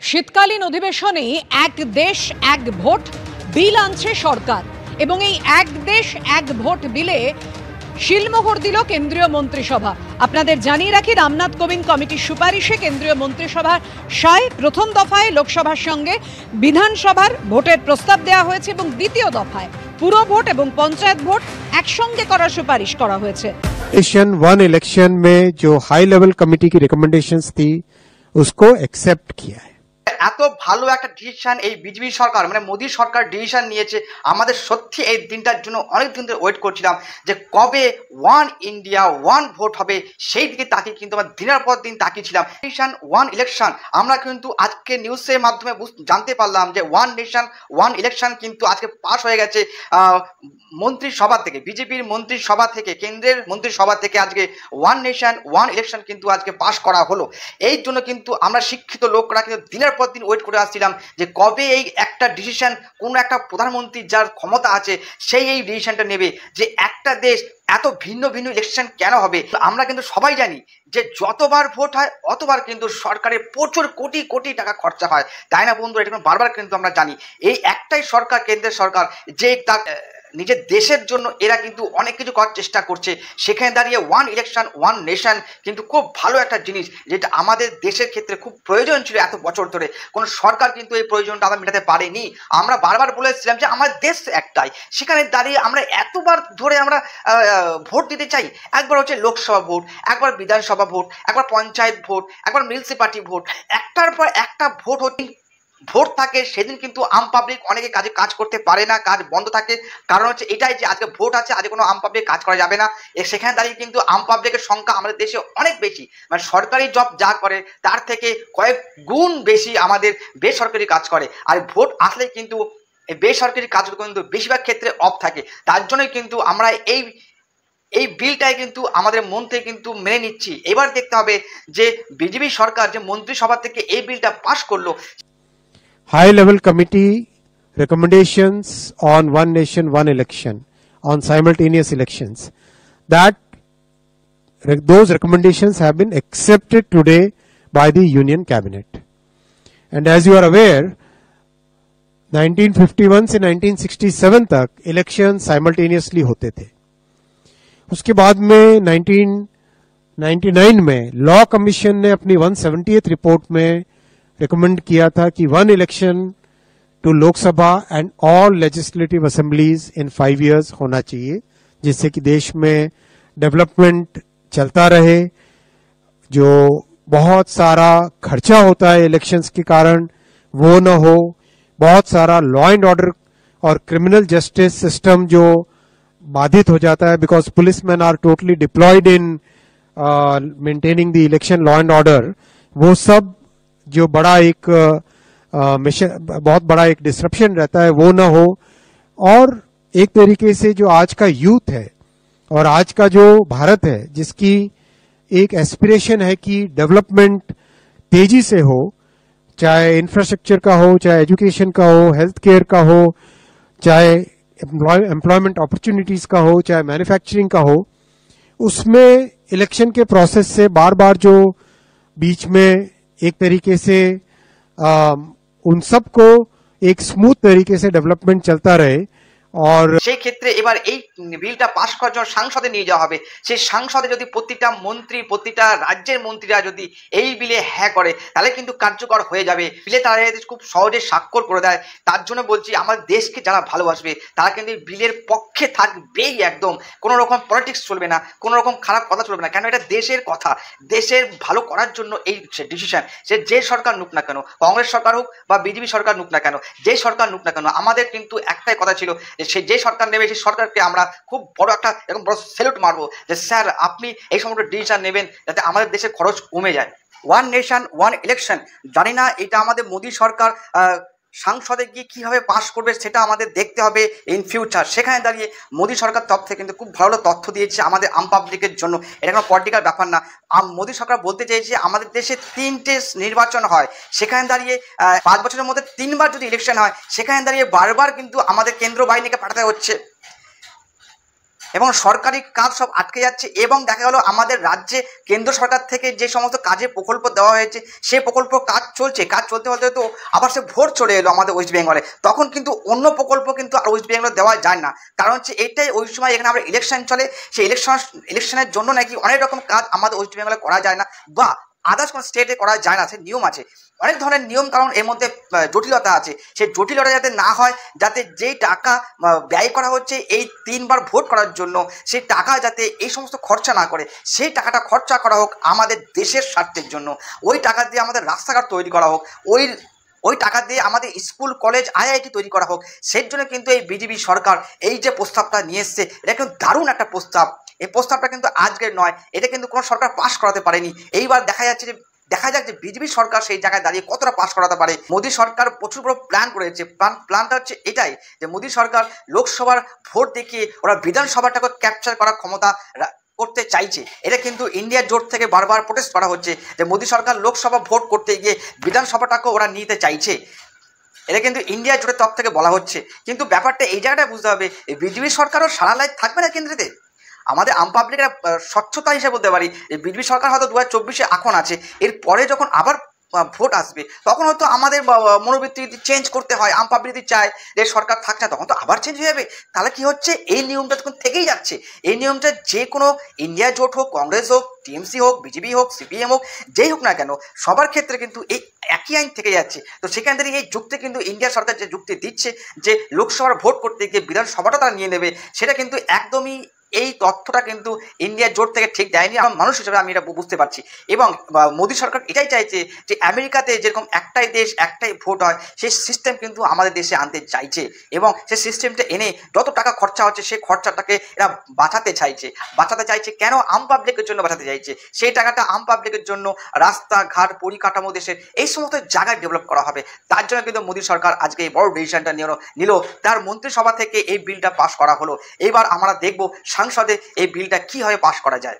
শীতকালীন অধিবেশনে এক দেশ এক ভোট বিল আনছে সরকার এবং এই এক দেশ এক ভোট বিলে শিলমোহর দিল কেন্দ্রীয় মন্ত্রিসভা। আপনাদের জানিয়ে রাখি, রামনাথ কোবিন্দ কমিটির সুপারিশে কেন্দ্রীয় মন্ত্রিসভার প্রথম দফায় লোকসভার সঙ্গে বিধানসভার ভোটের প্রস্তাব দেওয়া হয়েছে এবং দ্বিতীয় দফায় পুরো ভোট এবং পঞ্চায়েত ভোট একসঙ্গে করার সুপারিশ করা হয়েছে। वन इलेक्शन में जो हाई लेवल कमेटी की रिकमेंडेशंस थी उसको एक्सेप्ट किया है। এত ভালো একটা ডিসিশন এই বিজেপি সরকার মানে মোদী সরকার ডিসিশন নিয়েছে। আমাদের সত্যি এই দিনটার জন্য অনেক দিন ধরে ওয়েট করছিলাম যে কবে ওয়ান ইন্ডিয়া ওয়ান ভোট হবে, সেই দিকে তাকিয়ে কিন্তু আমরা দিনের পর দিন তাকিয়েছিলাম। নেশন ওয়ান ইলেকশন আমরা কিন্তু আজকে নিউজের মাধ্যমে জানতে পারলাম যে ওয়ান নেশন ওয়ান ইলেকশন কিন্তু আজকে পাস হয়ে গেছে মন্ত্রিসভা থেকে, বিজেপির মন্ত্রিসভা থেকে, কেন্দ্রের মন্ত্রিসভা থেকে আজকে ওয়ান নেশন ওয়ান ইলেকশন কিন্তু আজকে পাস করা হলো। এই জন্য কিন্তু আমরা শিক্ষিত লোকরা কিন্তু দিনের পর দিন ওয়েট করে আসছিলাম যে কবে এই একটা ডিসিশন কোনো একটা প্রধানমন্ত্রী যার ক্ষমতা আছে সেই এই ডিসিশনটা নেবে যে একটা দেশ এত ভিন্ন ভিন্ন ইলেকশন কেন হবে। আমরা কিন্তু সবাই জানি যে যতবার ভোট হয় অতবার কিন্তু সরকারের প্রচুর কোটি কোটি টাকা খরচা হয়, তাই না বন্ধু? এটা বারবার কিন্তু আমরা জানি এই একটাই সরকার, কেন্দ্রের সরকার, যে তার নিজের দেশের জন্য এরা কিন্তু অনেক কিছু করার চেষ্টা করছে। সেখানে দাঁড়িয়ে ওয়ান ইলেকশন ওয়ান নেশন কিন্তু খুব ভালো একটা জিনিস, যেটা আমাদের দেশের ক্ষেত্রে খুব প্রয়োজন ছিল। এত বছর ধরে কোনো সরকার কিন্তু এই প্রয়োজনটা আমরা মেটাতে পারেনি। আমরা বারবার বলেছিলাম যে আমার দেশ একটাই, সেখানে দাঁড়িয়ে আমরা এতবার ধরে আমরা ভোট দিতে চাই। একবার হচ্ছে লোকসভা ভোট, একবার বিধানসভা ভোট, একবার পঞ্চায়েত ভোট, একবার মিউনিসিপালিটি ভোট, একটার পর একটা ভোট হচ্ছে ভোট থাকে। সেদিন কিন্তু আম পাবলিক অনেকে কাজ করতে পারে না, কাজ বন্ধ থাকে। কারণ হচ্ছে এটাই যে আজকে ভোট আছে, আজকে কোনো আম পাবলিক কাজ করা যাবে না। সেখানে দাঁড়িয়ে কিন্তু আম পাবলিকের সংখ্যা আমাদের দেশে অনেক বেশি, মানে সরকারি জব যা করে তার থেকে কয়েক গুণ বেশি আমাদের বেসরকারি কাজ করে। আর ভোট আসলে কিন্তু বেসরকারি কাজগুলো কিন্তু বেশিরভাগ ক্ষেত্রে অফ থাকে। তার জন্যই কিন্তু আমরা এই বিলটাই কিন্তু আমাদের মন থেকে কিন্তু মেনে নিচ্ছি। এবার দেখতে হবে যে বিজেপি সরকার যে মন্ত্রিসভা থেকে এই বিলটা পাশ করলো। High level committee recommendations on one nation one election, on simultaneous elections, that those recommendations have been accepted today by the Union Cabinet. And as you are aware, 1951 से 1967 तक elections simultaneously होते थे। उसके बाद में 1999 में लॉ कमीशन ने अपनी 170th रिपोर्ट में रिकमेंड किया था कि one election to Lok Sabha and all legislative assemblies in 5 years होना चाहिए, जिससे कि देश में डेवलपमेंट चलता रहे। जो बहुत सारा खर्चा होता है इलेक्शंस के कारण वो न हो, बहुत सारा लॉ एंड ऑर्डर और क्रिमिनल जस्टिस सिस्टम जो बाधित हो जाता है, because policeman are totally deployed in maintaining the election law and order, वो सब जो बड़ा एक मिशन, बहुत बड़ा एक डिस्ट्रप्शन रहता है, वो ना हो। और एक तरीके से जो आज का यूथ है और आज का जो भारत है, जिसकी एक एस्पिरेशन है कि डेवलपमेंट तेजी से हो, चाहे इंफ्रास्ट्रक्चर का हो, चाहे एजुकेशन का हो, हेल्थ केयर का हो, चाहे एम्प्लॉयमेंट अपॉर्चुनिटीज का हो, चाहे मैन्युफैक्चरिंग का हो, उसमें इलेक्शन के प्रोसेस से बार बार जो बीच में एक तरीके से उन सब को एक स्मूथ तरीके से डेवलपमेंट चलता रहे। और সেই ক্ষেত্রে এবার এই বিলটা পাশ করার জন্য সংসদে নিয়ে যাওয়া হবে। সেই সংসদে যদি প্রতিটা মন্ত্রী, প্রতিটা রাজ্যের মন্ত্রীরা যদি এই বিলে হ্যাঁ করে, তাহলে কিন্তু কার্যকর হয়ে যাবে। বিলে তারা খুব সহজে স্বাক্ষর করে দেয়। তার জন্য বলছি, আমাদের দেশকে যারা ভালোবাসবে তারা কিন্তু এই বিলের পক্ষে থাকবেই। একদম কোনো রকম পলিটিক্স চলবে না, কোনো রকম খারাপ কথা চলবে না। কেন? এটা দেশের কথা, দেশের ভালো করার জন্য এই ডিসিশন। সে যে সরকার নুক না কেন, কংগ্রেস সরকার হোক বা বিজেপি সরকার নুক না কেন, যে সরকার নুক না কেন, আমাদের কিন্তু একটাই কথা ছিল সে যে সরকার নেবে সেই সরকারকে আমরা খুব বড় একটা এরকম বড় স্যালুট মারবো যে স্যার আপনি এই সমস্ত ডিসিশন নেবেন যাতে আমাদের দেশের খরচ কমে যায়। ওয়ান নেশন ওয়ান ইলেকশন, জানি না এটা আমাদের মোদী সরকার সংসদে গিয়ে কীভাবে পাস করবে সেটা আমাদের দেখতে হবে ইন ফিউচার। সেখানে দাঁড়িয়ে মোদী সরকার তরফ থেকে কিন্তু খুব ভালো তথ্য দিয়েছে আমাদের আম পাবলিকের জন্য। এটা কোনো পলিটিক্যাল ব্যাপার না। মোদী সরকার বলতে চেয়েছে আমাদের দেশে 3টে নির্বাচন হয়, সেখানে দাঁড়িয়ে 5 বছরের মধ্যে 3 বার যদি ইলেকশন হয়, সেখানে দাঁড়িয়ে বারবার কিন্তু আমাদের কেন্দ্র বাহিনীকে পাঠাতে হচ্ছে। এবং সরকারি কাজ সব আটকে যাচ্ছে। এবং দেখা গেল আমাদের রাজ্যে কেন্দ্র সরকার থেকে যে সমস্ত কাজের প্রকল্প দেওয়া হয়েছে সেই প্রকল্প কাজ চলতে বলতে তো আবার সে ভোট চলে এলো আমাদের ওয়েস্ট বেঙ্গলে, তখন কিন্তু অন্য প্রকল্প কিন্তু আর ওয়েস্ট বেঙ্গলে দেওয়া যায় না। কারণ হচ্ছে এটাই ওই সময় এখানে আমরা ইলেকশন চলে, সেই ইলেকশনের জন্য নাকি অনেক রকম কাজ আমাদের ওয়েস্ট বেঙ্গলে করা যায় না বা আদার্স কোনো স্টেটে করা যায় না, সে নিয়ম আছে, অনেক ধরনের নিয়ম কারণ এর মধ্যে জটিলতা আছে। সেই জটিলতা যাতে না হয়, যাতে যেই টাকা ব্যয় করা হচ্ছে এই 3 বার ভোট করার জন্য, সেই টাকা যাতে এই সমস্ত খরচা না করে, সেই টাকাটা খরচা করা হোক আমাদের দেশের স্বার্থের জন্য। ওই টাকা দিয়ে আমাদের রাস্তাঘাট তৈরি করা হোক, ওই টাকা দিয়ে আমাদের স্কুল কলেজ IIT তৈরি করা হোক। সেই জন্য কিন্তু এই বিজেপি সরকার এই যে প্রস্তাবটা নিয়ে এসছে, এটা কিন্তু দারুণ একটা প্রস্তাব। এই প্রস্তাবটা কিন্তু আজকের নয়, এটা কিন্তু কোনো সরকার পাশ করাতে পারেনি। এইবার দেখা যাক যে বিজেপি সরকার সেই জায়গায় দাঁড়িয়ে কতটা পাশ করাতে পারে। মোদী সরকার প্রচুর বড় প্ল্যান করেছে। প্ল্যানটা হচ্ছে এটাই যে মোদী সরকার লোকসভার ভোট দেখিয়ে ওরা বিধানসভাটাকে ক্যাপচার করার ক্ষমতা করতে চাইছে। এটা কিন্তু ইন্ডিয়া জোট থেকে বারবার প্রোটেস্ট করা হচ্ছে যে মোদী সরকার লোকসভা ভোট করতে গিয়ে বিধানসভাটাকে ওরা নিতে চাইছে। এটা কিন্তু ইন্ডিয়া জোটের তরফ থেকে বলা হচ্ছে। কিন্তু ব্যাপারটা এই জায়গাটা বুঝতে হবে, এই বিজেপি সরকারও সারা লাইফ থাকবে না কেন্দ্রেতে। আমাদের আম পাবলিকের স্বচ্ছতা হিসেবে বলতে পারি বিজেপি সরকার হয়তো 2024-এ এখন আছে, এরপরে যখন আবার ভোট আসবে তখন হয়তো আমাদের মনোবৃত্তি যদি চেঞ্জ করতে হয়, আম পাবলিক যদি চায় যে সরকার থাকছে তখন তো আবার চেঞ্জ হয়ে যাবে। তাহলে কি হচ্ছে, এই নিয়মটা তখন থেকেই যাচ্ছে। এই নিয়মটা যে কোনো ইন্ডিয়া জোট হোক, কংগ্রেস হোক, TMC হোক, বিজেপি হোক, CPM হোক, যেই হোক না কেন সবার ক্ষেত্রে কিন্তু এই একই আইন থেকে যাচ্ছে। তো সেখান থেকে এই যুক্তি কিন্তু ইন্ডিয়া সরকার যে যুক্তি দিচ্ছে যে লোকসভার ভোট করতে গিয়ে বিধানসভাটা তারা নিয়ে নেবে, সেটা কিন্তু একদমই এই তথ্যটা কিন্তু ইন্ডিয়া জোট থেকে ঠিক দেয়নি। আমার মানুষ হিসেবে আমি এটা বুঝতে পারছি। এবং মোদী সরকার এটাই চাইছে যে আমেরিকাতে যেরকম একটাই দেশ একটাই ভোট হয়, সেই সিস্টেম কিন্তু আমাদের দেশে আনতে চাইছে। এবং সেই সিস্টেমটা এনে যত টাকা খরচা হচ্ছে সেই খরচাটাকে এরা বাঁচাতে চাইছে। কেন? আম পাবলিকের জন্য বাঁচাতে চাইছে। সেই টাকাটা আম পাবলিকের জন্য রাস্তাঘাট, পরিকাঠামো দেশের এই সমস্ত জায়গায় ডেভেলপ করা হবে। তার জন্য কিন্তু মোদী সরকার আজকে এই বড় ডিসিশনটা নিল। তার মন্ত্রিসভা থেকে এই বিলটা পাস করা হলো। এবার আমরা দেখব সংসদে এই বিলটা কীভাবে পাস করা যায়।